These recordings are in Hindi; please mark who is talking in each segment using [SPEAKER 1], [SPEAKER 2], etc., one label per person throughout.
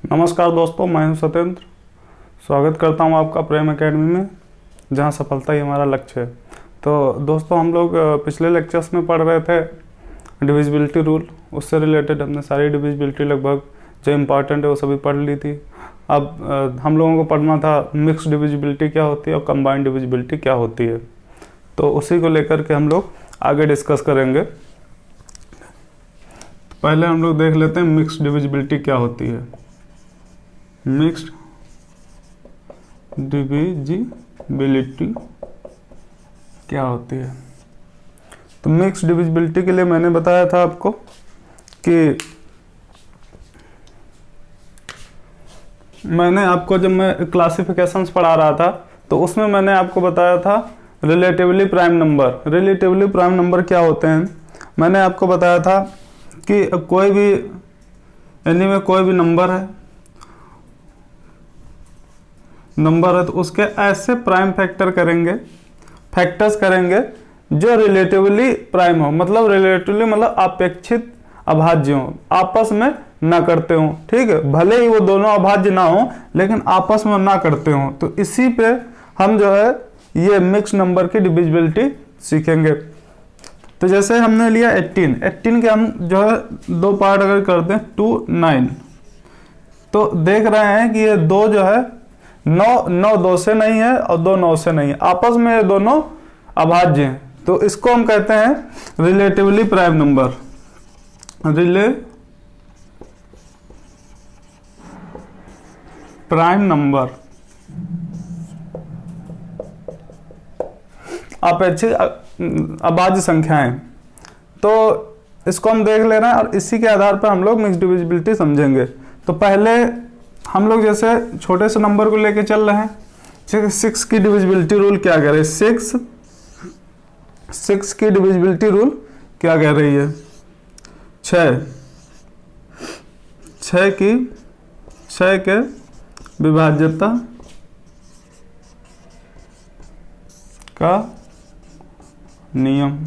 [SPEAKER 1] नमस्कार दोस्तों, मैं हूं सत्येंद्र। स्वागत करता हूं आपका प्रेम एकेडमी में, जहां सफलता ही हमारा लक्ष्य है। तो दोस्तों, हम लोग पिछले लेक्चर्स में पढ़ रहे थे डिविजिबिलिटी रूल। उससे रिलेटेड हमने सारी डिविजिबिलिटी लगभग जो इम्पॉर्टेंट है वो सभी पढ़ ली थी। अब हम लोगों को पढ़ना था मिक्स डिविजिबिलिटी क्या होती है और कंबाइंड डिविजिबिलिटी क्या होती है। तो उसी को लेकर के हम लोग आगे डिस्कस करेंगे। पहले हम लोग देख लेते हैं मिक्स डिविजिबिलिटी क्या होती है। मिक्स्ड डिविजिबिलिटी क्या होती है? तो मिक्स डिविजिबिलिटी के लिए मैंने बताया था आपको कि मैंने आपको जब मैं क्लासिफिकेशंस पढ़ा रहा था तो उसमें मैंने आपको बताया था relatively prime number. Relatively prime number क्या होते हैं? मैंने आपको बताया था कि कोई भी में कोई भी नंबर है तो उसके ऐसे प्राइम फैक्टर्स करेंगे जो रिलेटिवली प्राइम हो, मतलब रिलेटिवली मतलब अपेक्षित अभाज्य हो, आपस में ना करते हो। ठीक है, भले ही वो दोनों अभाज्य ना हो लेकिन आपस में ना करते हो। तो इसी पे हम जो है ये मिक्स नंबर की डिविजिबिलिटी सीखेंगे। तो जैसे हमने लिया 18 के हम जो है दो पार्ट अगर करते हैं 2 9, तो देख रहे हैं कि ये दो जो है 9 2 से नहीं है और 2 9 से नहीं है, आपस में ये दोनों अभाज्य हैं। तो इसको हम कहते हैं relatively prime number. Prime number अपेक्षित अभाज्य संख्याएं। तो इसको हम देख ले रहे हैं और इसी के आधार पर हम लोग मिक्स डिविजिबिलिटी समझेंगे। तो पहले हम लोग जैसे छोटे से नंबर को लेके चल रहे हैं, 6 की डिविजिबिलिटी रूल क्या कह रही है? 6 की डिविजिबिलिटी रूल क्या कह रही है? 6 के विभाज्यता का नियम।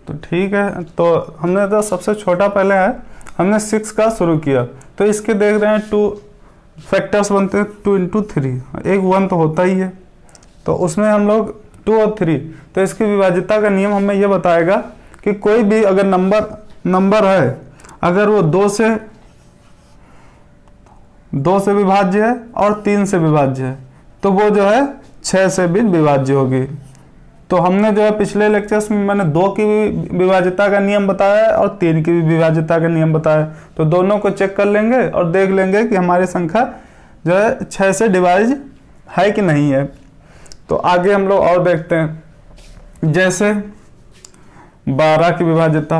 [SPEAKER 1] तो ठीक है, तो हमने तो सबसे छोटा पहले है, हमने 6 का शुरू किया। तो इसके देख रहे हैं 2 फैक्टर्स बनते हैं, 2 × 3, एक 1 तो होता ही है। तो उसमें हम लोग 2 और 3, तो इसकी विभाज्यता का नियम हमें यह बताएगा कि कोई भी अगर नंबर है, अगर वो 2 से विभाज्य है और 3 से विभाज्य है, तो वो जो है 6 से भी विभाज्य होगी। तो हमने जो है पिछले लेक्चर्स में मैंने 2 की भी विभाज्यता का नियम बताया और 3 की भी विभाज्यता का नियम बताया। तो दोनों को चेक कर लेंगे और देख लेंगे कि हमारी संख्या जो है 6 से डिवाइज है कि नहीं है। तो आगे हम लोग और देखते हैं, जैसे 12 की विभाज्यता।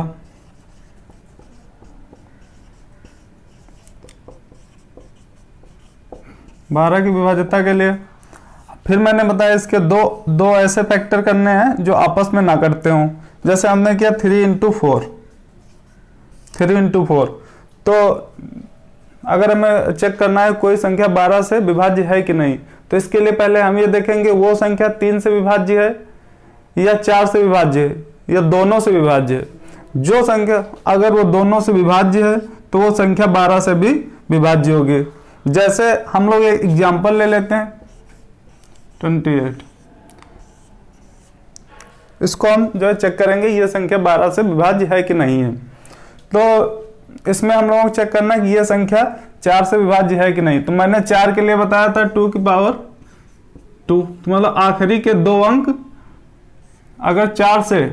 [SPEAKER 1] 12 की विभाज्यता के लिए फिर मैंने बताया इसके दो ऐसे फैक्टर करने हैं जो आपस में ना करते हों। जैसे हमने किया 3 × 4। तो अगर हमें चेक करना है कोई संख्या 12 से विभाज्य है कि नहीं, तो इसके लिए पहले हम ये देखेंगे वो संख्या 3 से विभाज्य है या 4 से विभाज्य है या दोनों से विभाज्य है। जो संख्या अगर वो दोनों से विभाज्य है तो वो संख्या 12 से भी विभाज्य होगी। जैसे हम लोग एक एग्जाम्पल ले लेते हैं 28। इसको हम जो है चेक करेंगे ये संख्या 12 से विभाज्य है कि नहीं है। तो इसमें हम लोगों को चेक करना है कि ये संख्या 4 से विभाज्य है कि नहीं। तो मैंने 4 के लिए बताया था 2 की पावर 2, तो मतलब आखिरी के 2 अंक अगर 4 से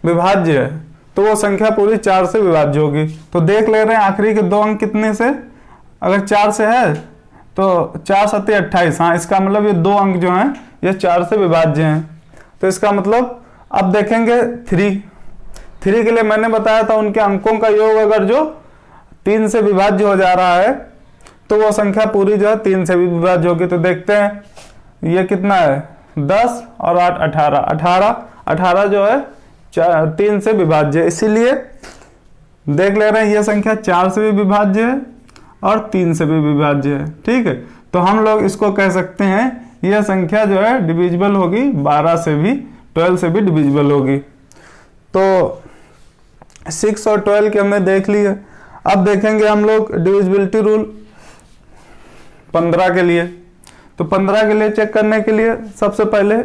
[SPEAKER 1] विभाज्य है तो वो संख्या पूरी 4 से विभाज्य होगी। तो देख ले रहे हैं आखिरी के 2 अंक कितने से, अगर 4 से है तो 4 × 7 = 28। हाँ, इसका मतलब ये 2 अंक जो हैं ये 4 से विभाज्य हैं। तो इसका मतलब अब देखेंगे 3 के लिए मैंने बताया था उनके अंकों का योग अगर जो 3 से विभाज्य हो जा रहा है तो वो संख्या पूरी जो है 3 से भी विभाज्य होगी। तो देखते हैं ये कितना है, 10 और 8 18 जो है 3 से विभाज्य है। इसीलिए देख ले रहे हैं ये संख्या 4 से भी विभाज्य है और 3 से भी विभाज्य है। ठीक है, तो हम लोग इसको कह सकते हैं यह संख्या जो है डिविजिबल होगी 12 से भी, 12 से भी डिविजिबल होगी। तो 6 और 12 के हमने देख लिए। अब देखेंगे हम लोग डिविजिबिलिटी रूल 15 के लिए। तो 15 के लिए चेक करने के लिए सबसे पहले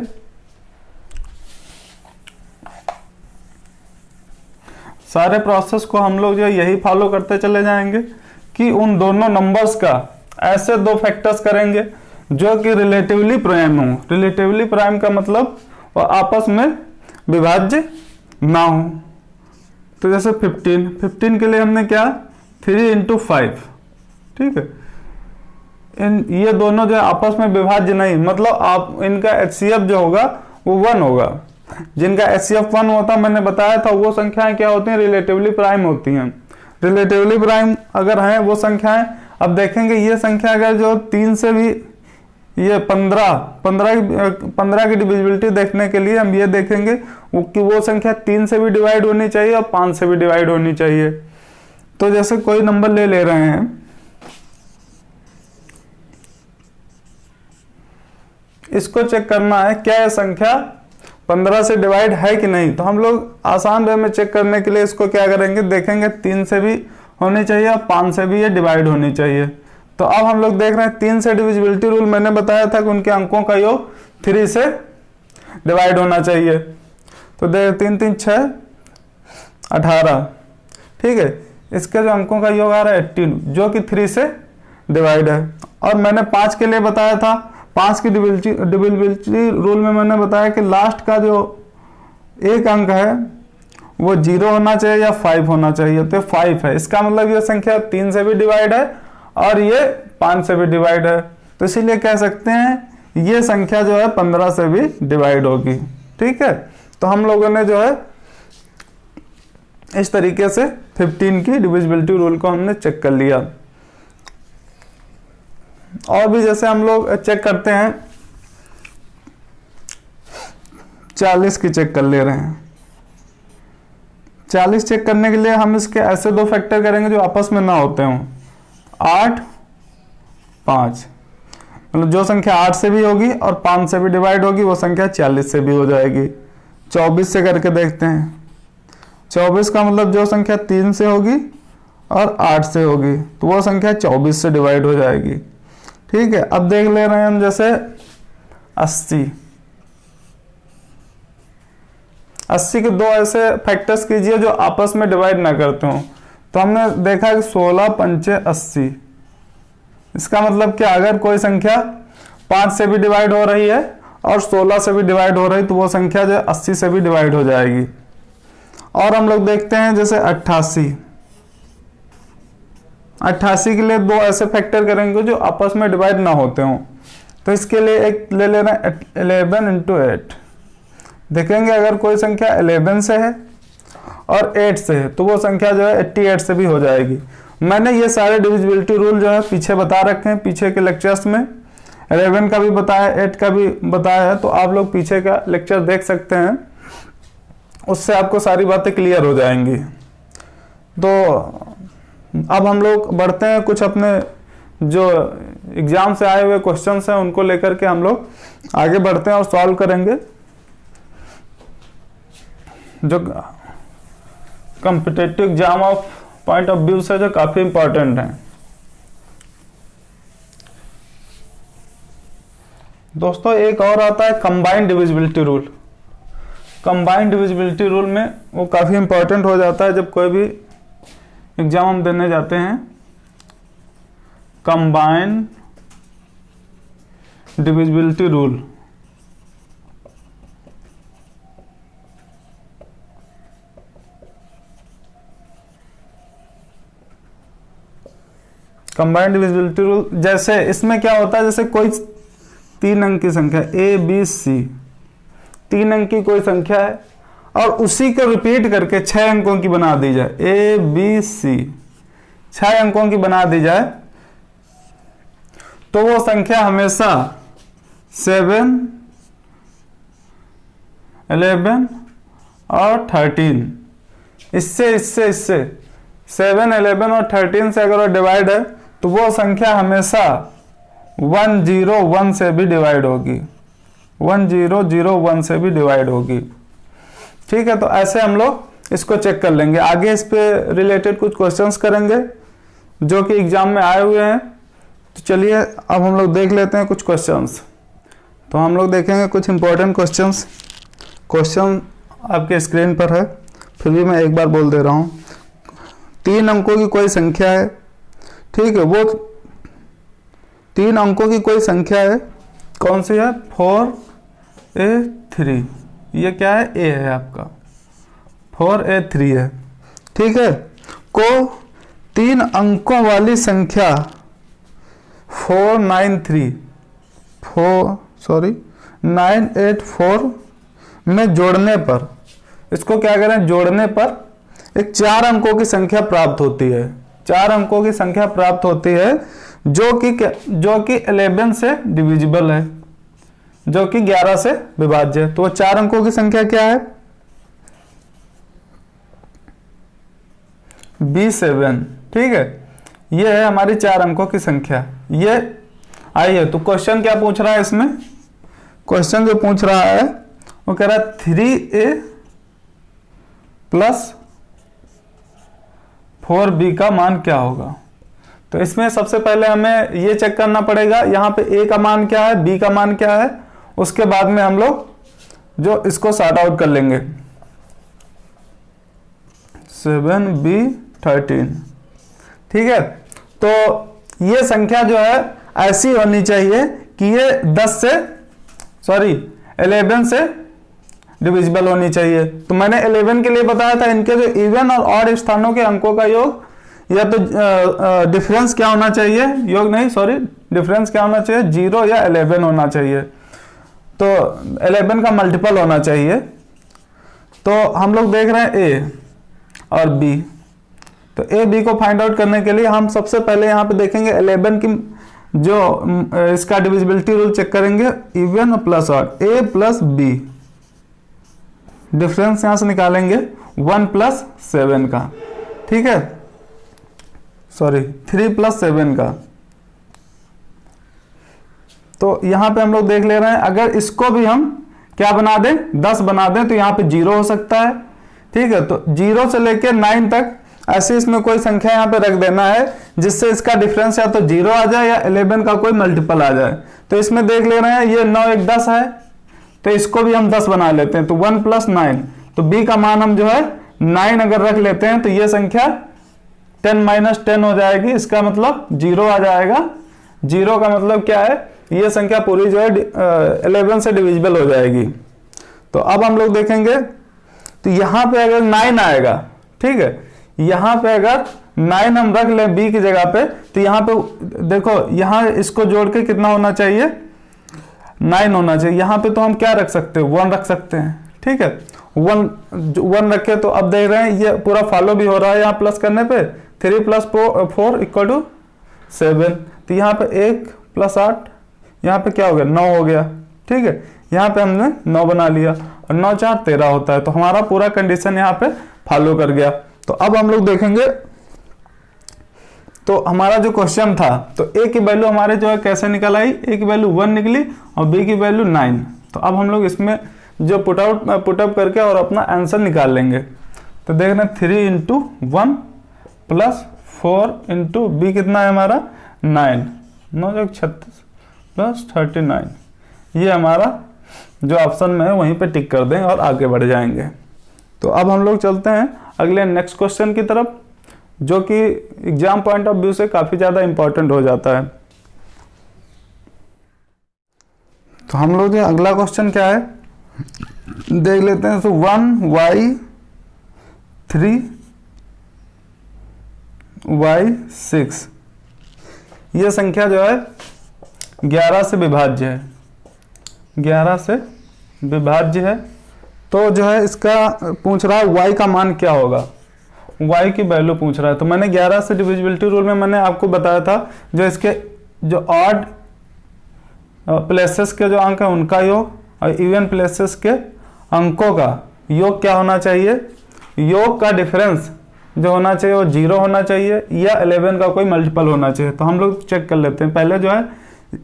[SPEAKER 1] सारे प्रोसेस को हम लोग जो यही फॉलो करते चले जाएंगे कि उन दोनों नंबर्स का ऐसे दो फैक्टर्स करेंगे जो कि रिलेटिवली प्राइम हो। रिलेटिवली प्राइम का मतलब वो आपस में विभाज्य ना हो। तो जैसे 15 के लिए हमने क्या 3 × 5, ठीक है। ये दोनों जो आपस में विभाज्य नहीं, मतलब आप इनका HCF जो होगा वो 1 होगा। जिनका HCF 1 होता मैंने बताया था वो संख्याएं क्या होती हैं, रिलेटिवली प्राइम होती हैं। रिलेटिवली प्राइम अगर हैं वो संख्याएं, अब देखेंगे ये संख्या अगर जो 3 से भी, ये 15 की डिविजिबिलिटी देखने के लिए हम ये देखेंगे कि वो संख्या 3 से भी डिवाइड होनी चाहिए और 5 से भी डिवाइड होनी चाहिए। तो जैसे कोई नंबर ले रहे हैं, इसको चेक करना है क्या यह संख्या 15 से डिवाइड है कि नहीं। तो हम लोग आसान वे में चेक करने के लिए इसको क्या करेंगे, देखेंगे 3 से भी होनी चाहिए और 5 से भी ये डिवाइड होनी चाहिए। तो अब हम लोग देख रहे हैं 3 से डिविजिबिलिटी रूल मैंने बताया था कि उनके अंकों का योग 3 से डिवाइड होना चाहिए। तो देख 3 3 6 18, ठीक है। इसके जो अंकों का योग आ रहा है 18 जो कि 3 से डिवाइड है। और मैंने 5 के लिए बताया था, 5 की डिविजिबिलिटी रूल में मैंने बताया कि लास्ट का जो एक अंक है वो 0 होना चाहिए या 5 होना चाहिए। तो 5 है, इसका मतलब ये संख्या 3 से भी डिवाइड है और ये 5 से भी डिवाइड है। तो इसीलिए कह सकते हैं ये संख्या जो है 15 से भी डिवाइड होगी, ठीक है। तो हम लोगों ने जो है इस तरीके से 15 की डिविजिबिलिटी रूल को हमने चेक कर लिया। और भी जैसे हम लोग चेक करते हैं 40 की चेक कर ले रहे हैं। 40 चेक करने के लिए हम इसके ऐसे दो फैक्टर करेंगे जो आपस में ना होते हों। 8 5, मतलब जो संख्या 8 से भी होगी और 5 से भी डिवाइड होगी वो संख्या 40 से भी हो जाएगी। 24 से करके देखते हैं। 24 का मतलब जो संख्या 3 से होगी और 8 से होगी तो वो संख्या 24 से डिवाइड हो जाएगी, ठीक है। अब देख ले रहे हैं हम जैसे 80 के दो ऐसे फैक्टर्स कीजिए जो आपस में डिवाइड ना करते हो। तो हमने देखा कि 16 5 80, इसका मतलब क्या, अगर कोई संख्या 5 से भी डिवाइड हो रही है और 16 से भी डिवाइड हो रही तो वो संख्या जो 80 से भी डिवाइड हो जाएगी। और हम लोग देखते हैं जैसे 88 के लिए दो ऐसे फैक्टर करेंगे जो आपस में डिवाइड ना होते हों। तो इसके लिए एक ले लेना 11 × 8। देखेंगे अगर कोई संख्या 11 से है और 8 से है तो वो संख्या जो है 88 से भी हो जाएगी। मैंने ये सारे डिविजिबिलिटी रूल जो है पीछे बता रखे हैं, पीछे के लेक्चर्स में 11 का भी बताया, 8 का भी बताया है। तो आप लोग पीछे का लेक्चर देख सकते हैं, उससे आपको सारी बातें क्लियर हो जाएंगी। तो अब हम लोग बढ़ते हैं, कुछ अपने जो एग्जाम से आए हुए क्वेश्चंस हैं उनको लेकर के हम लोग आगे बढ़ते हैं और सॉल्व करेंगे, जो competitive exam of point of view से जो काफी इंपॉर्टेंट हैं। दोस्तों एक और आता है combined divisibility rule. Combined divisibility rule में वो काफी इंपॉर्टेंट हो जाता है जब कोई भी एग्जाम हम देने जाते हैं। Combined divisibility rule, combined divisibility rule, जैसे इसमें क्या होता है, जैसे कोई 3 अंक की संख्या ABC, 3 अंक की कोई संख्या है और उसी को रिपीट करके 6 अंकों की बना दी जाए, ABC 6 अंकों की बना दी जाए तो वो संख्या हमेशा 7 11 और 13 इससे 7 11 और 13 से अगर डिवाइड है तो वो संख्या हमेशा 101 से भी डिवाइड होगी, 1001 से भी डिवाइड होगी, ठीक है, तो ऐसे हम लोग इसको चेक कर लेंगे। आगे इस पे रिलेटेड कुछ क्वेश्चंस करेंगे जो कि एग्जाम में आए हुए हैं। तो चलिए अब हम लोग देख लेते हैं कुछ क्वेश्चंस। तो हम लोग देखेंगे कुछ इंपॉर्टेंट क्वेश्चंस। क्वेश्चन आपके स्क्रीन पर है, फिर भी मैं एक बार बोल दे रहा हूँ। 3 अंकों की कोई संख्या है, ठीक है, वो 3 अंकों की कोई संख्या है, कौन सी है? 4a3। ये क्या है? a है आपका, 4a3 है, ठीक है। को 3 अंकों वाली संख्या 984 में जोड़ने पर, इसको क्या करें? जोड़ने पर एक 4 अंकों की संख्या प्राप्त होती है। 4 अंकों की संख्या प्राप्त होती है जो कि 11 से डिविजिबल है, जो कि 11 से विभाज्य है। तो वो 4 अंकों की संख्या क्या है? B7, ठीक है। ये है हमारी 4 अंकों की संख्या। ये आई है। तो क्वेश्चन क्या पूछ रहा है इसमें? क्वेश्चन जो पूछ रहा है वो कह रहा है 3a प्लस 4b का मान क्या होगा। तो इसमें सबसे पहले हमें ये चेक करना पड़ेगा यहाँ पे a का मान क्या है, b का मान क्या है। उसके बाद में हम लोग जो इसको सॉर्ट आउट कर लेंगे। 7b13, ठीक है। तो ये संख्या जो है ऐसी होनी चाहिए कि ये 11 से डिविजिबल होनी चाहिए। तो मैंने 11 के लिए बताया था, इनके जो इवन और ऑड स्थानों के अंकों का योग या तो डिफरेंस क्या होना चाहिए, योग नहीं सॉरी डिफरेंस क्या होना चाहिए, 0 या 11 होना चाहिए। तो 11 का मल्टीपल होना चाहिए। तो हम लोग देख रहे हैं a और b। तो a b को फाइंड आउट करने के लिए हम सबसे पहले यहाँ पे देखेंगे 11 की जो इसका डिविजिबिलिटी रूल चेक करेंगे, इवन और plus odd, a plus b। Difference यहां से निकालेंगे 1 प्लस 7 का, ठीक है, सॉरी 3 प्लस 7 का। तो यहां पे हम लोग देख ले रहे हैं, अगर इसको भी हम क्या बना दें, 10 बना दें, तो यहाँ पे 0 हो सकता है, ठीक है। तो 0 से लेके 9 तक ऐसे इसमें कोई संख्या यहाँ पे रख देना है जिससे इसका डिफरेंस या तो 0 आ जाए या 11 का कोई मल्टीपल आ जाए। तो इसमें देख ले रहे हैं ये 9 1 10 है, तो इसको भी हम 10 बना लेते हैं। तो 1 प्लस 9, तो b का मान हम जो है 9 अगर रख लेते हैं तो ये संख्या 10 माइनस 10 हो जाएगी। इसका मतलब 0 आ जाएगा। 0 का मतलब क्या है, ये संख्या पूरी जो है 11 से डिविजिबल हो जाएगी। तो अब हम लोग देखेंगे, तो यहाँ पे अगर 9 आएगा, ठीक है, यहाँ पे अगर 9 हम रख लें b की जगह पे, तो यहाँ पे देखो, यहाँ इसको जोड़ के कितना होना चाहिए, 9 होना चाहिए। यहाँ पे तो हम क्या रख सकते हैं, 1 रख सकते हैं, ठीक है। 1 रखे तो अब देख रहे हैं ये पूरा फॉलो भी हो रहा है यहाँ प्लस करने पे। 3 प्लस 4 इक्वल टू 7। तो यहाँ पे 1 प्लस 8, यहाँ पे क्या हो गया, 9 हो गया, ठीक है। यहाँ पे हमने 9 बना लिया और 9 4 13 होता है। तो हमारा पूरा कंडीशन यहाँ पे फॉलो कर गया। तो अब हम लोग देखेंगे, तो हमारा जो क्वेश्चन था, तो a की वैल्यू हमारे जो है कैसे निकल आई, a की वैल्यू 1 निकली और b की वैल्यू 9। तो अब हम लोग इसमें जो पुटअप करके और अपना आंसर निकाल लेंगे। तो देखना 3 इंटू 1 प्लस 4 इंटू b कितना है हमारा 9, 9 36 प्लस 39। ये हमारा जो ऑप्शन में है वहीं पे टिक कर दें और आगे बढ़ जाएंगे। तो अब हम लोग चलते हैं अगले नेक्स्ट क्वेश्चन की तरफ, जो कि एग्जाम पॉइंट ऑफ व्यू से काफी ज्यादा इंपॉर्टेंट हो जाता है। तो हम लोग जो अगला क्वेश्चन क्या है देख लेते हैं। तो 1y3y6, ये संख्या जो है 11 से विभाज्य है, 11 से विभाज्य है। तो जो है इसका पूछ रहा है y का मान क्या होगा, y की वैल्यू पूछ रहा है। तो मैंने 11 से डिविजिबिलिटी रूल में मैंने आपको बताया था, जो इसके जो ऑड प्लेसेस के जो अंक है उनका योग और इवन प्लेसेस के अंकों का योग क्या होना चाहिए, योग का डिफरेंस जो होना चाहिए वो 0 होना चाहिए या 11 का कोई मल्टीपल होना चाहिए। तो हम लोग चेक कर लेते हैं। पहले जो है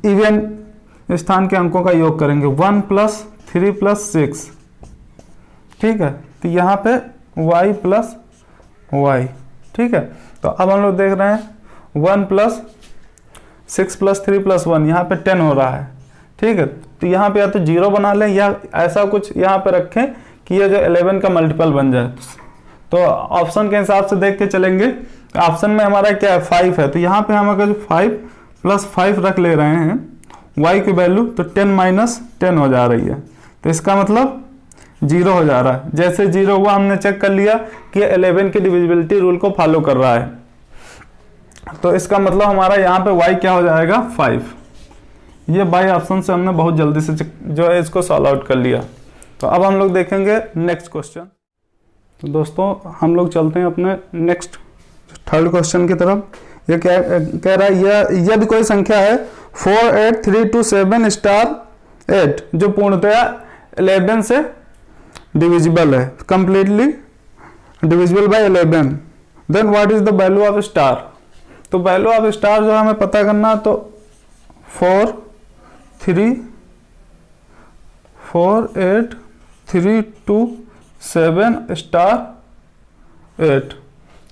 [SPEAKER 1] इवन स्थान के अंकों का योग करेंगे, 1 प्लस 3 प्लस 6, ठीक है। तो यहाँ पे y प्लस वाई, ठीक है। तो अब हम लोग देख रहे हैं 1 प्लस 6 प्लस 3 प्लस 1, यहाँ पे 10 हो रहा है, ठीक है। तो यहाँ पे या तो 0 बना लें या ऐसा कुछ यहाँ पे रखें कि ये जो 11 का मल्टीपल बन जाए। तो ऑप्शन के हिसाब से देख के चलेंगे। ऑप्शन में हमारा क्या है 5 है, तो यहाँ पे हम अगर 5 प्लस 5 रख ले रहे हैं y की वैल्यू, तो 10 माइनस 10 हो जा रही है, तो इसका मतलब 0 हो जा रहा है। जैसे 0 हुआ हमने चेक कर लिया कि 11 की डिविजिबिलिटी रूल को फॉलो कर रहा है, तो इसका मतलब हमारा यहाँ पे y क्या हो जाएगा 5। ये बाई ऑप्शन से हमने बहुत जल्दी से जो है इसको सॉल्व आउट कर लिया। तो अब हम लोग देखेंगे नेक्स्ट क्वेश्चन। तो दोस्तों हम लोग चलते हैं अपने नेक्स्ट थर्ड क्वेश्चन की तरफ। ये कह रहा है यदि कोई संख्या है 4 8 3 2 7 स्टार 8 जो पूर्णतया 11 से डिविजिबल है, completely divisible by 11, then what is the value of star. तो वैल्यू ऑफ स्टार जो हमें पता करना, तो 4 3 4 8 3 2 7 स्टार 8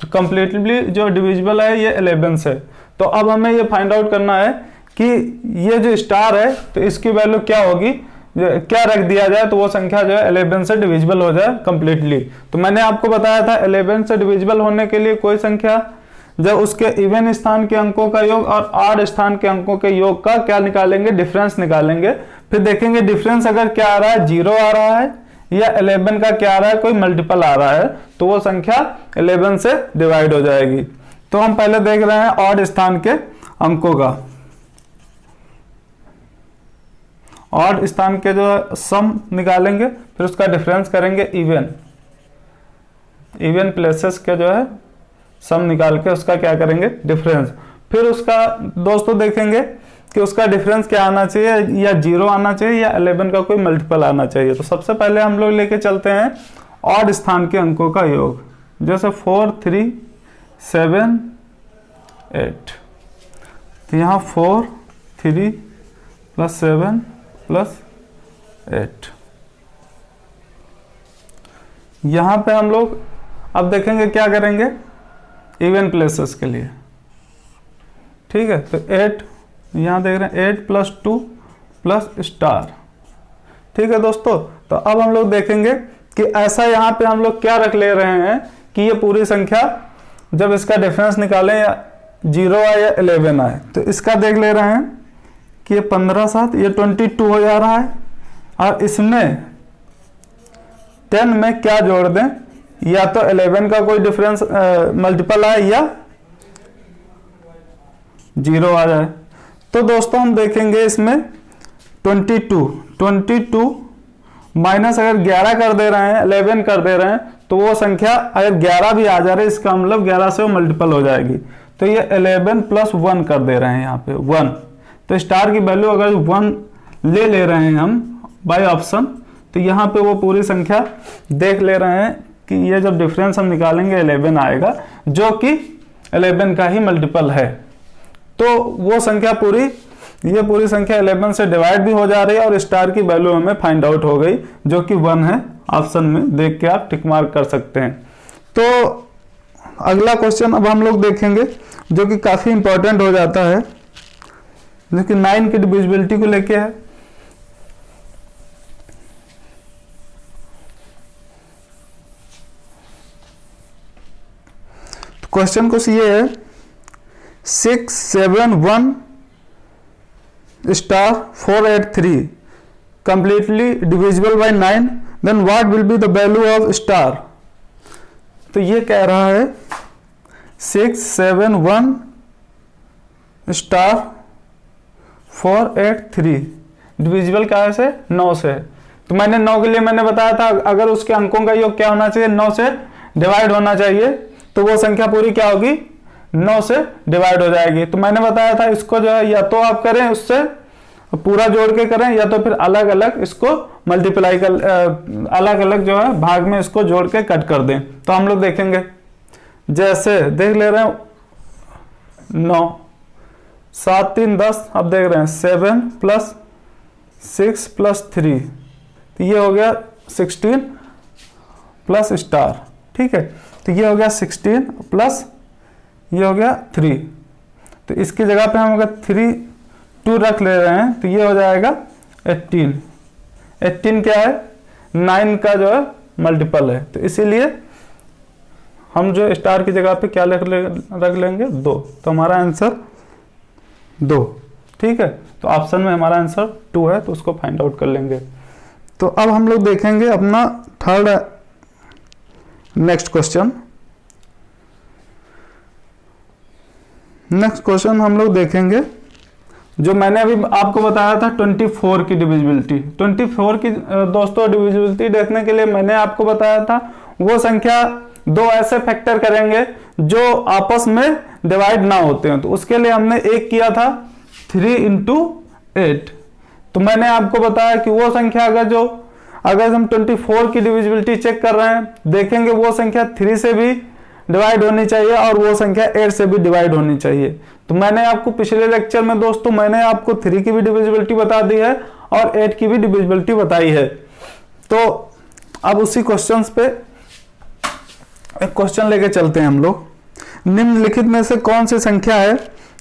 [SPEAKER 1] कंप्लीटली जो डिविजिबल है ये 11 से। तो अब हमें ये फाइंड आउट करना है कि ये जो स्टार है तो इसकी वैल्यू क्या होगी, क्या रख दिया जाए तो वो संख्या जो है 11 से डिविजिबल हो जाए कंप्लीटली। तो मैंने आपको बताया था 11 से डिविजिबल होने के लिए कोई संख्या जब उसके इवन स्थान के अंकों का योग और ऑड स्थान के अंकों के योग का क्या निकालेंगे, डिफरेंस निकालेंगे। फिर देखेंगे डिफरेंस अगर क्या आ रहा है, 0 आ रहा है या 11 का क्या आ रहा है, कोई मल्टीपल आ रहा है, तो वो संख्या 11 से डिवाइड हो जाएगी। तो हम पहले देख रहे हैं ऑड स्थान के अंकों का। ऑड स्थान के जो सम निकालेंगे, फिर उसका डिफरेंस करेंगे इवन प्लेसेस के जो है सम निकाल के उसका क्या करेंगे, डिफरेंस। फिर उसका दोस्तों देखेंगे कि उसका डिफरेंस क्या आना चाहिए, या 0 आना चाहिए या 11 का कोई मल्टीपल आना चाहिए। तो सबसे पहले हम लोग लेके चलते हैं ऑड स्थान के अंकों का योग, जैसे 4 3 7 8। तो यहाँ 4 3 प्लस 7 प्लस 8। यहाँ पे हम लोग अब देखेंगे क्या करेंगे, इवन प्लेसेस के लिए, ठीक है। तो 8 यहाँ देख रहे हैं 8 प्लस 2 प्लस स्टार, ठीक है दोस्तों। तो अब हम लोग देखेंगे कि ऐसा यहाँ पे हम लोग क्या रख ले रहे हैं कि ये पूरी संख्या जब इसका डिफरेंस निकालें या 0 आए या 11 आए, तो इसका देख ले रहे हैं कि ये 15 7 ये 22 हो जा रहा है, और इसमें 10 में क्या जोड़ दें, या तो 11 का कोई डिफरेंस मल्टीपल आए या 0 आ जाए। तो दोस्तों हम देखेंगे इसमें 22 माइनस अगर 11 कर दे रहे हैं, 11 कर दे रहे हैं, तो वो संख्या अगर 11 भी आ जा रही है, इसका मतलब 11 से वो मल्टीपल हो जाएगी। तो ये 11 प्लस 1 कर दे रहे हैं यहाँ पे 1। तो स्टार की वैल्यू अगर 1 ले रहे हैं हम बाय ऑप्शन, तो यहाँ पे वो पूरी संख्या देख ले रहे हैं कि ये जब डिफरेंस हम निकालेंगे 11 आएगा, जो कि 11 का ही मल्टीपल है। तो वो संख्या ये पूरी संख्या 11 से डिवाइड भी हो जा रही है, और स्टार की वैल्यू हमें फाइंड आउट हो गई, जो कि 1 है। ऑप्शन में देख के आप टिक मार्क कर सकते हैं। तो अगला क्वेश्चन अब हम लोग देखेंगे, जो कि काफी इंपॉर्टेंट हो जाता है, जो कि 9 की डिविजिबिलिटी को लेके है। क्वेश्चन कुछ ये है, 6 7 1 star 4 8 3 completely divisible by 9, then what will be the value of star. तो ये कह रहा है 6 7 1 स्टार 4 8 3 डिविजिबल क्या से 9 से। तो मैंने 9 के लिए मैंने बताया था अगर उसके अंकों का योग क्या होना चाहिए, 9 से डिवाइड होना चाहिए, तो वो संख्या पूरी क्या होगी, 9 से डिवाइड हो जाएगी। तो मैंने बताया था इसको जो है या तो आप करें उससे पूरा जोड़ के करें, या तो फिर अलग अलग इसको मल्टीप्लाई कर अलग अलग जो है भाग में इसको जोड़ के कट कर दें। तो हम लोग देखेंगे, जैसे देख ले रहे हैं 9 7 3 10, अब देख रहे हैं 7 प्लस 6 प्लस 3, तो ये हो गया 16 प्लस स्टार, ठीक है। तो ये हो गया 16 प्लस ये हो गया 3, तो इसकी जगह पे हम अगर 3 2 रख ले रहे हैं तो ये हो जाएगा 18। 18 क्या है, 9 का जो है मल्टीपल है, तो इसीलिए हम जो स्टार की जगह पे क्या रख लेंगे 2, तो हमारा आंसर 2, ठीक है। तो ऑप्शन में हमारा आंसर 2 है, तो उसको फाइंड आउट कर लेंगे। तो अब हम लोग देखेंगे अपना third next question. Next question हम लोग देखेंगे जो मैंने अभी आपको बताया था 24 की डिविजिबिलिटी। 24 की दोस्तों डिविजिबिलिटी देखने के लिए मैंने आपको बताया था वो संख्या दो ऐसे फैक्टर करेंगे जो आपस में डिवाइड ना होते हैं, तो उसके लिए हमने एक किया था 3 × 8। तो मैंने आपको बताया कि वो संख्या अगर हम 24 की डिविजिबिलिटी चेक कर रहे हैं, देखेंगे वो संख्या 3 से भी डिवाइड होनी चाहिए और वो संख्या 8 से भी डिवाइड होनी चाहिए। तो मैंने आपको पिछले लेक्चर में दोस्तों मैंने आपको 3 की भी डिविजिबिलिटी बता दी है और 8 की भी डिविजिबिलिटी बताई है। तो अब उसी क्वेश्चंस पे एक क्वेश्चन लेके चलते हैं हम लोग। निम्नलिखित में से कौन सी संख्या है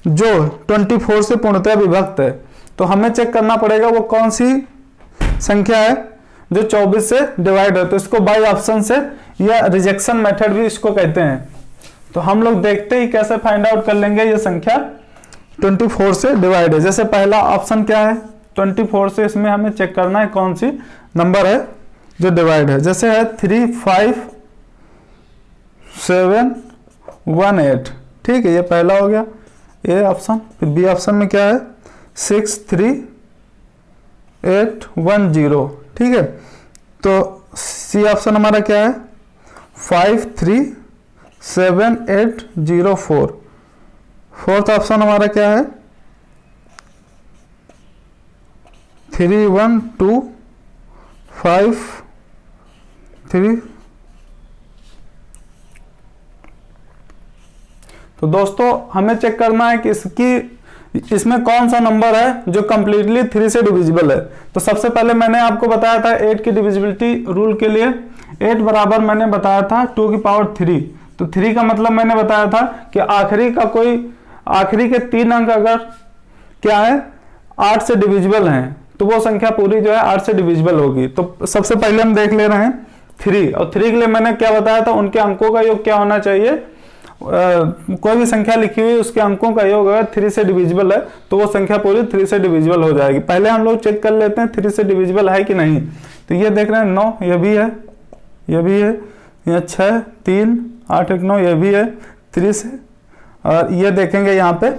[SPEAKER 1] जो 24 से पूर्णतः विभक्त है? तो हमें चेक करना पड़ेगा वो कौन सी संख्या है जो 24 से डिवाइड है। तो इसको बाय ऑप्शन से या रिजेक्शन मेथड भी इसको कहते हैं। तो हम लोग देखते ही कैसे फाइंड आउट कर लेंगे ये संख्या 24 से डिवाइड है। जैसे पहला ऑप्शन क्या है 24 से, इसमें हमें चेक करना है कौन सी नंबर है जो डिवाइड है। जैसे है 3 5 7 1 8, ठीक है, ये पहला हो गया ए ऑप्शन। फिर बी ऑप्शन में क्या है 6 3 8 1 0, ठीक है। तो सी ऑप्शन हमारा क्या है 5 3 7 8 0 4। फोर्थ ऑप्शन हमारा क्या है 3 1 2 5 3। तो दोस्तों हमें चेक करना है कि इसमें कौन सा नंबर है जो कंप्लीटली 3 से डिविजिबल है। तो सबसे पहले मैंने आपको बताया था 8 की डिविजिबिलिटी रूल के लिए 8 बराबर मैंने बताया था 2 की पावर 3। तो 3 का मतलब मैंने बताया था कि आखिरी के 3 अंक अगर क्या है 8 से डिविजिबल हैं तो वो संख्या पूरी जो है 8 से डिविजिबल होगी। तो सबसे पहले हम देख ले रहे हैं 3, और 3 के लिए मैंने क्या बताया था उनके अंकों का योग क्या होना चाहिए। कोई भी संख्या लिखी हुई उसके अंकों का योग अगर 3 से डिविजिबल है तो वो संख्या पूरी 3 से डिविजिबल हो जाएगी। पहले हम लोग चेक कर लेते हैं 3 से डिविजिबल है कि नहीं। तो ये देख रहे हैं 9, ये भी है, ये भी है, ये 6 3 8 1 9, ये भी है 3 से, और ये देखेंगे यहाँ पे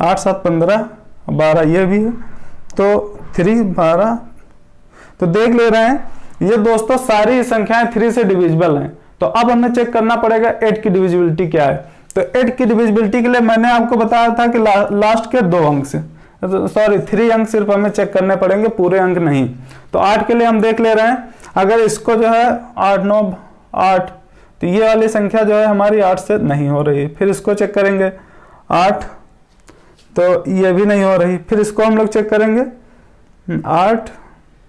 [SPEAKER 1] 8 7 15 12, ये भी है। तो 3 12, तो देख ले रहे हैं ये दोस्तों सारी संख्याएं 3 से डिविजिबल हैं। तो अब हमें चेक करना पड़ेगा 8 की डिविजिबिलिटी क्या है। तो 8 की डिविजिबिलिटी के लिए मैंने आपको बताया था कि लास्ट के 2 अंक से, सॉरी 3 अंक सिर्फ हमें चेक करने पड़ेंगे, पूरे अंक नहीं। तो 8 के लिए हम देख ले रहे हैं, अगर इसको जो है 8 9 8, तो ये वाली संख्या जो है हमारी 8 से नहीं हो रही। फिर इसको चेक करेंगे 8, तो ये भी नहीं हो रही। फिर इसको हम लोग चेक करेंगे 8,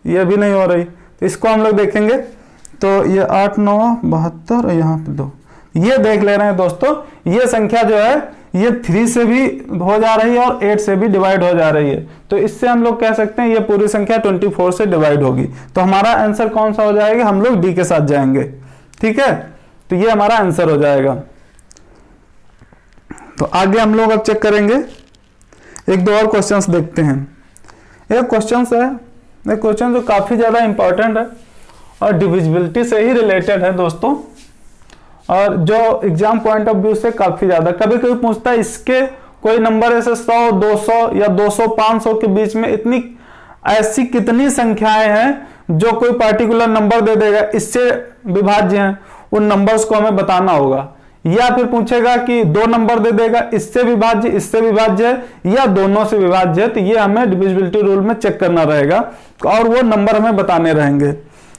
[SPEAKER 1] ये भी नहीं हो रही। तो इसको हम लोग देखेंगे तो ये 8 9 72 और यहाँ पे 2, ये देख ले रहे हैं दोस्तों ये संख्या जो है ये 3 से भी हो जा रही है और 8 से भी डिवाइड हो जा रही है। तो इससे हम लोग कह सकते हैं ये पूरी संख्या 24 से डिवाइड होगी। तो हमारा आंसर कौन सा हो जाएगा, हम लोग डी के साथ जाएंगे, ठीक है। तो ये हमारा आंसर हो जाएगा। तो आगे हम लोग अब चेक करेंगे, एक दो और क्वेश्चंस देखते हैं। एक क्वेश्चन जो काफी ज्यादा इंपॉर्टेंट है और डिविजिबिलिटी से ही रिलेटेड है दोस्तों, और जो एग्जाम पॉइंट ऑफ व्यू से काफी ज्यादा कभी कभी पूछता है इसके कोई नंबर ऐसे 100 200 या 200 500 के बीच में इतनी ऐसी कितनी संख्याएं हैं जो कोई पार्टिकुलर नंबर दे देगा इससे विभाज्य हैं, उन नंबर्स को हमें बताना होगा। या फिर पूछेगा कि 2 नंबर दे देगा इससे विभाज्य है या दोनों से विभाज्य है। तो ये हमें डिविजिबिलिटी रूल में चेक करना रहेगा और वो नंबर हमें बताने रहेंगे।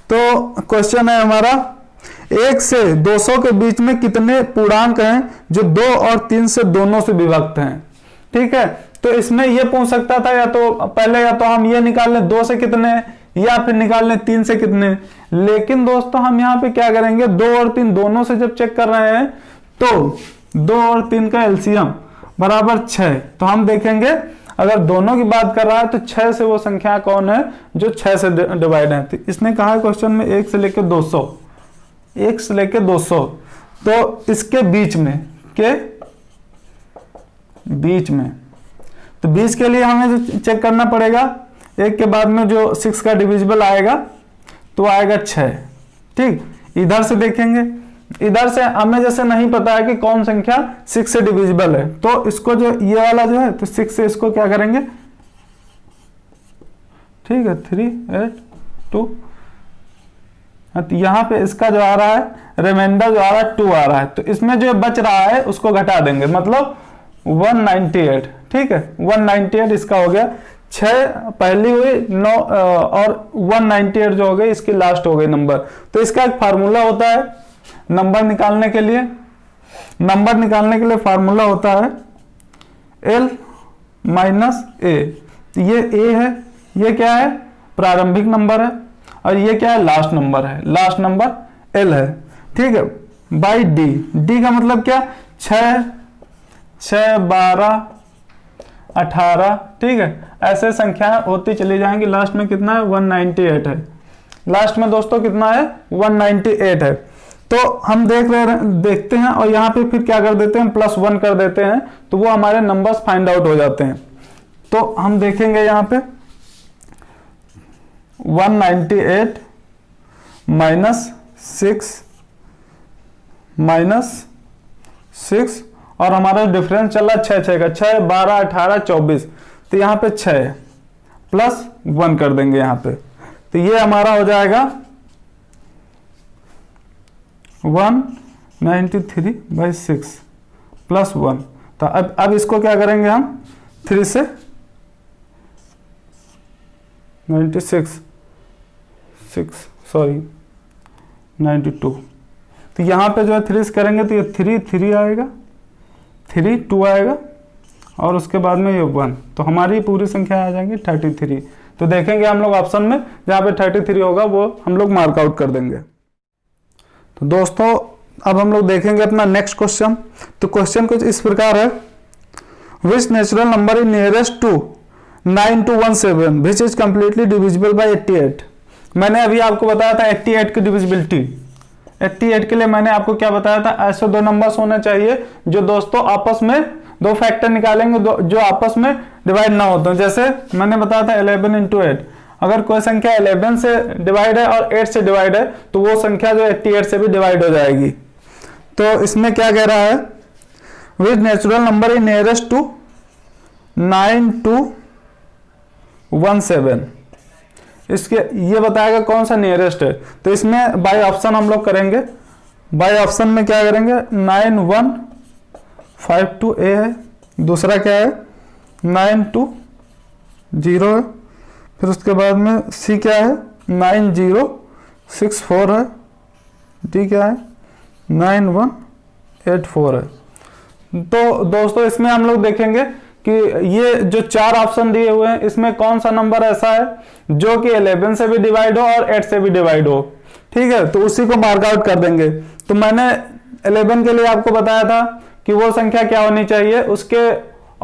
[SPEAKER 1] तो क्वेश्चन है हमारा 1 से 200 के बीच में कितने पूर्णांक हैं जो 2 और 3 से दोनों से विभक्त हैं, ठीक है। तो इसमें ये पूछ सकता था या तो हम ये निकाल लें 2 से कितने या फिर निकाल लें 3 से कितने, लेकिन दोस्तों हम यहाँ पे क्या करेंगे, 2 और 3 दोनों से जब चेक कर रहे हैं तो 2 और 3 का एलसीएम बराबर 6। तो हम देखेंगे अगर दोनों की बात कर रहा है तो 6 से वो संख्या कौन है जो 6 से डिवाइड है। तो इसने कहा है क्वेश्चन में 1 से लेकर 200, 1 से लेकर 200, तो इसके बीच में तो बीच के लिए हमें जो चेक करना पड़ेगा, 1 के बाद में जो 6 का डिविजिबल आएगा तो आएगा 6। ठीक, इधर से देखेंगे, इधर से हमें जैसे नहीं पता है कि कौन संख्या 6 से डिविजिबल है, तो इसको जो ये वाला जो है तो 6 से इसको क्या करेंगे, ठीक है 3 8 2, तो यहाँ पे इसका जो आ रहा है रिमाइंडर जो आ रहा है 2 आ रहा है, तो इसमें जो बच रहा है उसको घटा देंगे, मतलब 198। ठीक है, 198 इसका हो गया, 6 पहली हुई 9 और 198 जो हो गई इसकी लास्ट हो गई नंबर। तो इसका एक फार्मूला होता है नंबर निकालने के लिए, फार्मूला होता है L माइनस ए। ये A है, ये क्या है प्रारंभिक नंबर है, और ये क्या है लास्ट नंबर है, लास्ट नंबर L है। ठीक है, बाई D का मतलब क्या, 6 12 18, ठीक है, ऐसे संख्याएं होती चली जाएंगी। लास्ट में कितना है 198 है, लास्ट में दोस्तों कितना है 198 है। तो हम देखते हैं और यहाँ पे फिर क्या कर देते हैं +1 कर देते हैं, तो वो हमारे नंबर्स फाइंड आउट हो जाते हैं। तो हम देखेंगे यहाँ पे 198 -6 और हमारा डिफरेंस चल रहा है 6 का, 6 12 18 24, तो यहाँ पे 6 +1 कर देंगे यहाँ पे, तो ये हमारा हो जाएगा 193/6 +1। तो अब इसको क्या करेंगे हम 3 से 92, तो यहाँ पे जो है 3 से करेंगे तो ये 3 आएगा, 3 2 आएगा और उसके बाद में ये 1, तो हमारी पूरी संख्या आ जाएंगी 33। तो देखेंगे हम लोग ऑप्शन में जहाँ पे 33 होगा वो हम लोग मार्क आउट कर देंगे। तो दोस्तों अब हम लोग देखेंगे अपना नेक्स्ट क्वेश्चन। तो क्वेश्चन कुछ इस प्रकार है, which natural number is nearest to 9217 which is completely divisible by 88। मैंने अभी आपको बताया था 88 की डिविजिबिलिटी, 88 के लिए मैंने आपको क्या बताया था, ऐसे 2 नंबर्स होने चाहिए जो दोस्तों आपस में 2 फैक्टर निकालेंगे जो आपस में डिवाइड ना होते। जैसे मैंने बताया था 11 × 8, अगर कोई संख्या 11 से डिवाइड है और 8 से डिवाइड है तो वो संख्या जो 88 से भी डिवाइड हो जाएगी। तो इसमें क्या कह रहा है, which natural number is nearest to 9217, इसके ये बताएगा कौन सा नियरेस्ट है। तो इसमें बाय ऑप्शन हम लोग करेंगे, बाय ऑप्शन में क्या करेंगे 9152 ए है, दूसरा क्या है 920 है, फिर उसके बाद में सी क्या है 9064 है, डी क्या है 9184 है। तो दोस्तों इसमें हम लोग देखेंगे कि ये जो 4 ऑप्शन दिए हुए हैं इसमें कौन सा नंबर ऐसा है जो कि 11 से भी डिवाइड हो और 8 से भी डिवाइड हो। ठीक है, तो उसी को मार्क आउट कर देंगे। तो मैंने 11 के लिए आपको बताया था कि वो संख्या क्या होनी चाहिए, उसके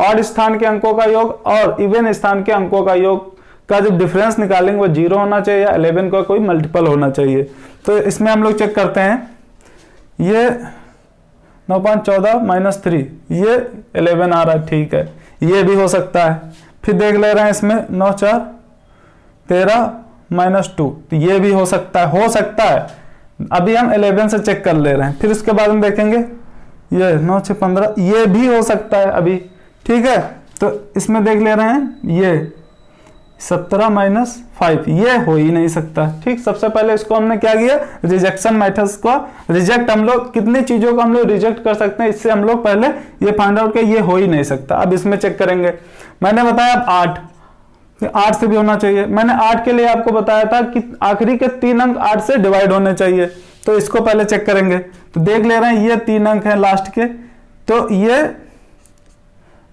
[SPEAKER 1] ऑड स्थान के अंकों का योग और इवन स्थान के अंकों का योग का जो डिफरेंस निकालेंगे वो 0 होना चाहिए या 11 का कोई मल्टीपल होना चाहिए। तो इसमें हम लोग चेक करते हैं, ये 9 5 14 -3 ये 11 आ रहा है, ठीक है, ये भी हो सकता है। फिर देख ले रहे हैं इसमें 9 4 13 -2, तो ये भी हो सकता है। अभी हम 11 से चेक कर ले रहे हैं, फिर उसके बाद हम देखेंगे ये 9 6 15, ये भी हो सकता है अभी। ठीक है, तो इसमें देख ले रहे हैं ये 17 -5, ये हो ही नहीं सकता। ठीक, सबसे पहले इसको हमने क्या किया, रिजेक्शन मेथड्स को रिजेक्ट, हम लोग कितनी चीजों को हम लोग रिजेक्ट कर सकते हैं, इससे हम लोग पहले ये फाइंड आउट किया ये हो ही नहीं सकता। अब इसमें चेक करेंगे, मैंने बताया अब 8 से भी होना चाहिए। मैंने 8 के लिए आपको बताया था कि आखिरी के 3 अंक 8 से डिवाइड होने चाहिए, तो इसको पहले चेक करेंगे। तो देख ले रहे हैं ये 3 अंक हैं लास्ट के, तो ये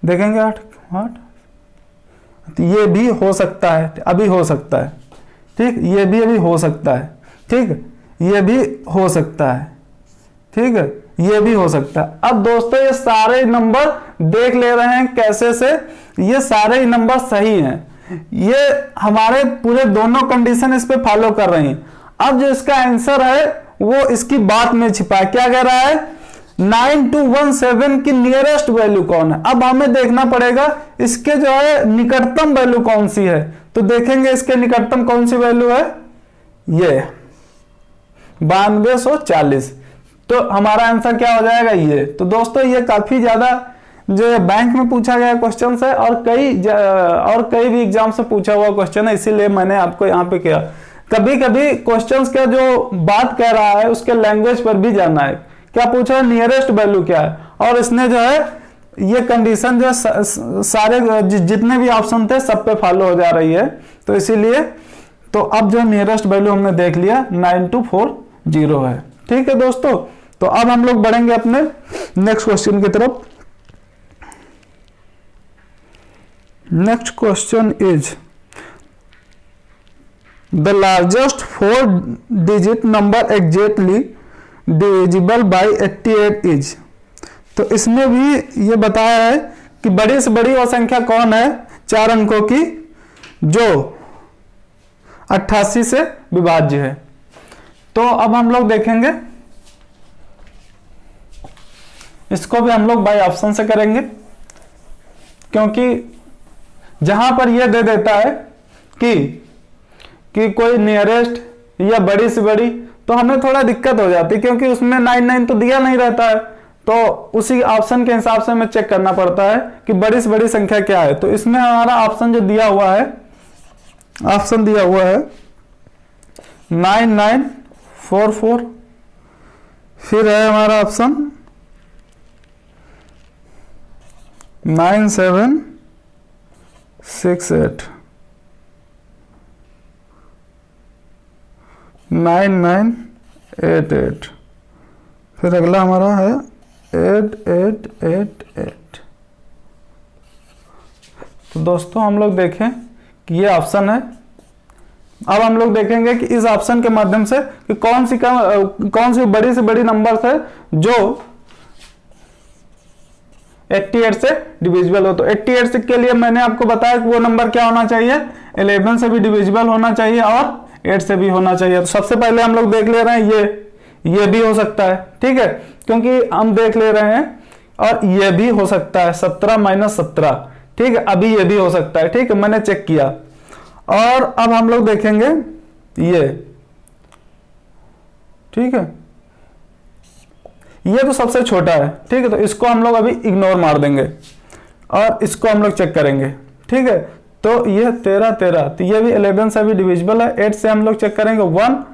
[SPEAKER 1] देखेंगे 8 तो ये भी हो सकता है, अभी हो सकता है। ठीक, ये भी अभी हो सकता है। ठीक है, ये भी हो सकता है, ठीक है, ये भी हो सकता है। अब दोस्तों ये सारे नंबर देख ले रहे हैं कैसे से, ये सारे नंबर सही हैं, ये हमारे पूरे दोनों कंडीशन इस पे फॉलो कर रही हैं। अब जो इसका आंसर है वो इसकी बात में छिपा है। क्या कह रहा है? 9217 की नियरेस्ट वैल्यू कौन है। अब हमें देखना पड़ेगा इसके जो है निकटतम वैल्यू कौन सी है। तो देखेंगे इसके निकटतम कौन सी वैल्यू है, ये 9240। तो हमारा आंसर क्या हो जाएगा, ये। तो दोस्तों ये काफी ज्यादा जो बैंक में पूछा गया क्वेश्चन है और कई भी एग्जाम से पूछा हुआ क्वेश्चन है, इसीलिए मैंने आपको यहाँ पे किया। कभी कभी क्वेश्चंस का जो बात कह रहा है उसके लैंग्वेज पर भी जाना है। क्या पूछा है, नियरेस्ट वैल्यू क्या है, और इसने जो है ये कंडीशन जो सारे जितने भी ऑप्शन थे सब पे फॉलो हो जा रही है। तो इसीलिए तो अब जो नियरेस्ट वैल्यू हमने देख लिया 9240 है। ठीक है दोस्तों, तो अब हम लोग बढ़ेंगे अपने नेक्स्ट क्वेश्चन की तरफ। Next question is the largest 4 digit number exactly divisible by 88 is. तो इसमें भी ये बताया है कि बड़ी से बड़ी वो संख्या कौन है 4 अंकों की जो 88 से विभाज्य है। तो अब हम लोग देखेंगे, इसको भी हम लोग बाय ऑप्शन से करेंगे, क्योंकि जहां पर यह दे देता है कि कोई नियरेस्ट या बड़ी से बड़ी, तो हमें थोड़ा दिक्कत हो जाती है, क्योंकि उसमें 99 तो दिया नहीं रहता है। तो उसी ऑप्शन के हिसाब से हमें चेक करना पड़ता है कि बड़ी से बड़ी संख्या क्या है। तो इसमें हमारा ऑप्शन जो दिया हुआ है, ऑप्शन दिया हुआ है 9944, फिर है हमारा ऑप्शन 9768, 9988, फिर अगला हमारा है 8888। तो दोस्तों हम लोग देखें कि ये ऑप्शन है। अब हम लोग देखेंगे कि इस ऑप्शन के माध्यम से कि कौन सी बड़ी से बड़ी नंबर है जो 88 से डिविजिबल हो। तो 88 के लिए मैंने आपको बताया कि वो नंबर क्या होना चाहिए, 11 से भी डिविजिबल होना चाहिए और 8 से भी होना चाहिए। तो सबसे पहले हम लोग देख ले रहे हैं ये भी हो सकता है, ठीक है, क्योंकि हम देख ले रहे हैं। और ये भी हो सकता है 17 - 17, ठीक है, अभी ये भी हो सकता है, ठीक है, मैंने चेक किया। और अब हम लोग देखेंगे ये, ठीक है, ये तो सबसे छोटा है, ठीक है, तो इसको हम लोग अभी इग्नोर मार देंगे और इसको हम लोग चेक करेंगे, ठीक है। तो ये 13, तो ये भी 11 से भी डिविजिबल है। 8 से हम लोग चेक करेंगे 1,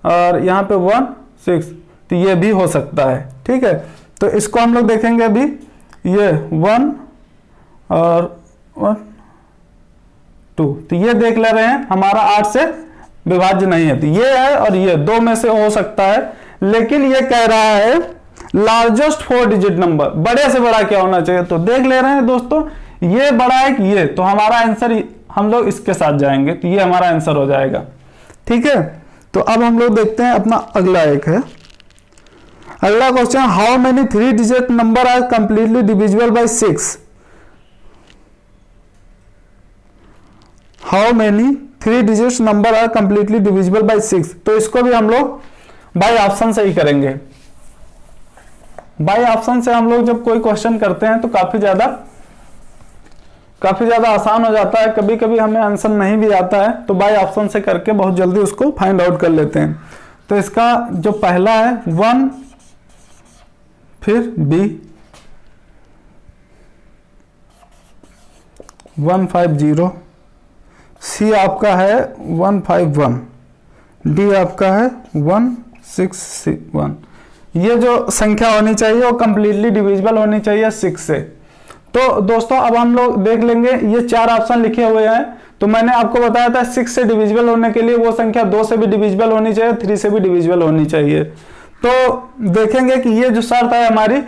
[SPEAKER 1] और यहाँ पे 1 6, तो ये भी हो सकता है, ठीक है। तो इसको हम लोग देखेंगे अभी, ये 1 और 1 2, तो ये देख ले रहे हैं हमारा 8 से विभाज्य नहीं है। तो ये है और ये 2 में से हो सकता है, लेकिन ये कह रहा है लार्जेस्ट 4 डिजिट नंबर, बड़े से बड़ा क्या होना चाहिए। तो देख ले रहे हैं दोस्तों, ये बड़ा है कि ये, तो हमारा आंसर हम लोग इसके साथ जाएंगे, तो ये हमारा आंसर हो जाएगा, ठीक है। तो अब हम लोग देखते हैं अपना अगला एक है, अगला question, how many 3 digit number are completely divisible by 6। How many 3 digit number are completely divisible by 6। तो इसको भी हम लोग बाय ऑप्शन से ही करेंगे। बाय ऑप्शन से हम लोग जब कोई क्वेश्चन करते हैं तो काफी ज्यादा आसान हो जाता है। कभी कभी हमें आंसर नहीं भी आता है तो बाय ऑप्शन से करके बहुत जल्दी उसको फाइंड आउट कर लेते हैं। तो इसका जो पहला है 1, फिर बी 150, सी आपका है 151, डी आपका है 161। ये जो संख्या होनी चाहिए वो कंप्लीटली डिविजिबल होनी चाहिए 6 से। तो दोस्तों अब हम लोग देख लेंगे, ये 4 ऑप्शन लिखे हुए हैं। तो मैंने आपको बताया था 6 से डिविजिबल होने के लिए वो संख्या 2 से भी डिविजिबल होनी चाहिए, 3 से भी डिविजिबल होनी चाहिए। तो देखेंगे कि ये जो शर्त है हमारी,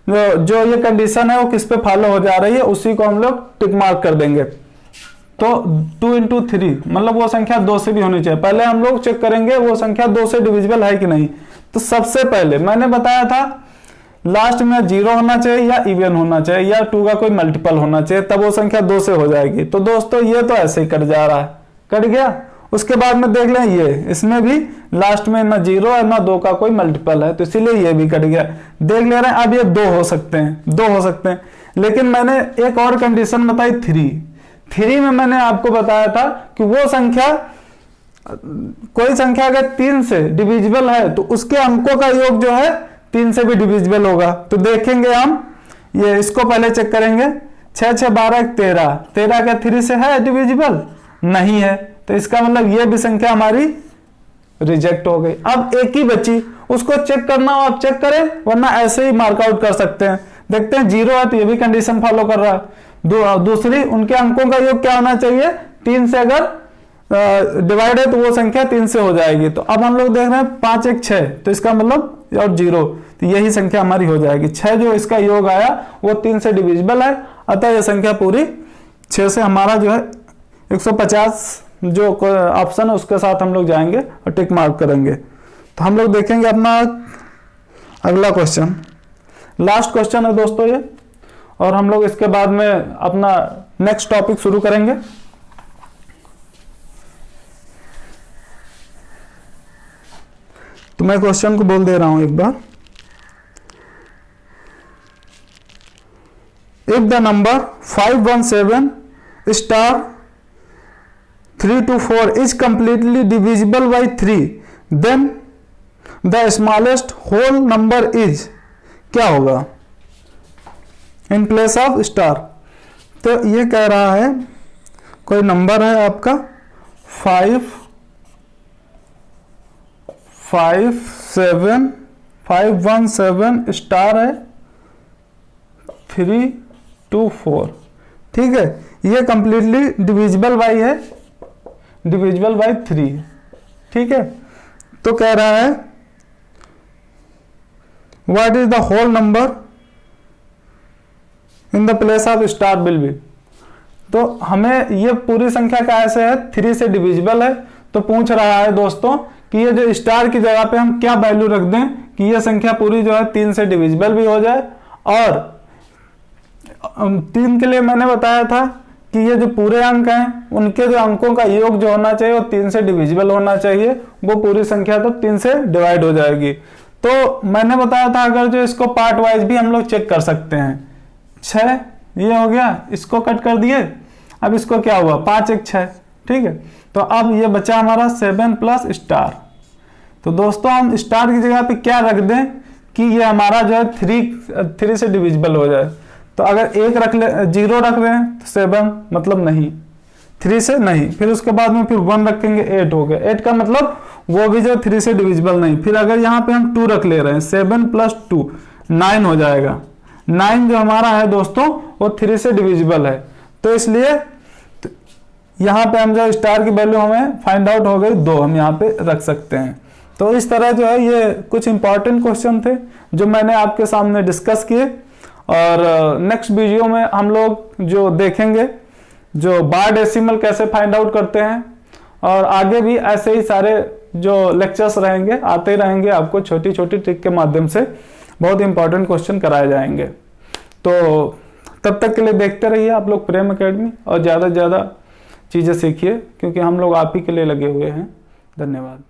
[SPEAKER 1] जो ये कंडीशन है वो किस पे फॉलो हो जा रही है, उसी को हम लोग टिक मार्क कर देंगे। तो 2 इंटू 3 मतलब वो संख्या 2 से भी होनी चाहिए। पहले हम लोग चेक करेंगे वो संख्या 2 से डिविजिबल है कि नहीं। तो सबसे पहले मैंने बताया था लास्ट में 0 होना चाहिए या इवन होना चाहिए या 2 का कोई मल्टीपल होना चाहिए, तब वो संख्या 2 से हो जाएगी। तो दोस्तों ये तो ऐसे ही कट जा रहा है, कट गया। उसके बाद में देख लें ये, इसमें भी लास्ट में ना 0 है ना 2 का कोई मल्टीपल है, तो इसीलिए ये भी कट गया। देख ले रहे हैं अब ये 2 हो सकते हैं, 2 हो सकते हैं। लेकिन मैंने एक और कंडीशन बताई 3 में मैंने आपको बताया था कि वो संख्या, कोई संख्या अगर 3 से डिविजिबल है तो उसके अंकों का योग जो है 3 से भी डिविजिबल होगा। तो देखेंगे हम, ये इसको पहले चेक करेंगे। 6 6 12 13, 13 क्या 3 से है डिविजिबल? नहीं है, तो इसका मतलब ये भी संख्या हमारी रिजेक्ट हो गई। अब एक ही बची, उसको चेक करना हो आप चेक करें, वरना ऐसे ही मार्कआउट कर सकते हैं। देखते हैं 0 है तो ये भी कंडीशन फॉलो कर रहा है। दूसरी, उनके अंकों का योग क्या होना चाहिए? 3 से अगर डिवाइड है तो वो संख्या 3 से हो जाएगी। तो अब हम लोग देख रहे हैं 5 1 6, तो इसका मतलब और 0, तो यही संख्या हमारी हो जाएगी। 6 जो इसका योग आया वो 3 से डिविजिबल है, अतः यह संख्या पूरी 6 से हमारा जो है 150 जो ऑप्शन है उसके साथ हम लोग जाएंगे और टिक मार्क करेंगे। तो हम लोग देखेंगे अपना अगला क्वेश्चन, लास्ट क्वेश्चन है दोस्तों ये, और हम लोग इसके बाद में अपना नेक्स्ट टॉपिक शुरू करेंगे। तो मैं क्वेश्चन को बोल दे रहा हूं एक बार। If the number 517 star 3 to 4 is completely divisible by 3, then the smallest whole number is, क्या होगा इन प्लेस ऑफ स्टार? तो ये कह रहा है कोई नंबर है आपका 517 स्टार है 3 to 4, ठीक है। ये कंप्लीटली डिविजिबल बाई है, डिविजिबल बाई 3, ठीक है। तो कह रहा है what is the whole number in the place of star will be. तो हमें ये पूरी संख्या का ऐसे है 3 से डिविजिबल है, तो पूछ रहा है दोस्तों कि ये जो स्टार की जगह पे हम क्या वैल्यू रख दें कि ये संख्या पूरी जो है 3 से डिविजिबल भी हो जाए। और 3 के लिए मैंने बताया था कि ये जो पूरे अंक हैं उनके जो अंकों का योग जो होना चाहिए वो 3 से डिविजिबल होना चाहिए, वो पूरी संख्या तो 3 से डिवाइड हो जाएगी। तो मैंने बताया था अगर जो इसको पार्ट वाइज भी हम लोग चेक कर सकते हैं। 6 ये हो गया, इसको कट कर दिए, अब इसको क्या हुआ 5 1 6, ठीक है। तो अब ये बचा हमारा 7 प्लस स्टार। तो दोस्तों हम स्टार की जगह पे क्या रख दें कि ये हमारा जो है 3 से डिविजिबल हो जाए। तो अगर 1 रख ले, 0 रख रहे हैं तो 7 मतलब नहीं, 3 से नहीं, फिर उसके बाद में फिर 1 रखेंगे 8 हो गया। 8 का मतलब वो भी जो 3 से डिविजिबल नहीं। फिर अगर यहाँ पे हम 2 रख ले रहे हैं 7 प्लस 2 9 हो जाएगा। 9 जो हमारा है दोस्तों वो 3 से डिविजिबल है, तो इसलिए यहाँ पे हम जो स्टार की वैल्यू हमें फाइंड आउट हो गई 2, हम यहाँ पे रख सकते हैं। तो इस तरह जो है ये कुछ इंपॉर्टेंट क्वेश्चन थे जो मैंने आपके सामने डिस्कस किए। और नेक्स्ट वीडियो में हम लोग जो देखेंगे जो बार डेसिमल कैसे फाइंड आउट करते हैं, और आगे भी ऐसे ही सारे जो लेक्चर्स रहेंगे आते ही रहेंगे, आपको छोटी छोटी ट्रिक के माध्यम से बहुत इंपॉर्टेंट क्वेश्चन कराए जाएंगे। तो तब तक के लिए देखते रहिए आप लोग प्रेम एकेडमी, और ज़्यादा से ज़्यादा चीज़ें सीखिए, क्योंकि हम लोग आप ही के लिए लगे हुए हैं। धन्यवाद।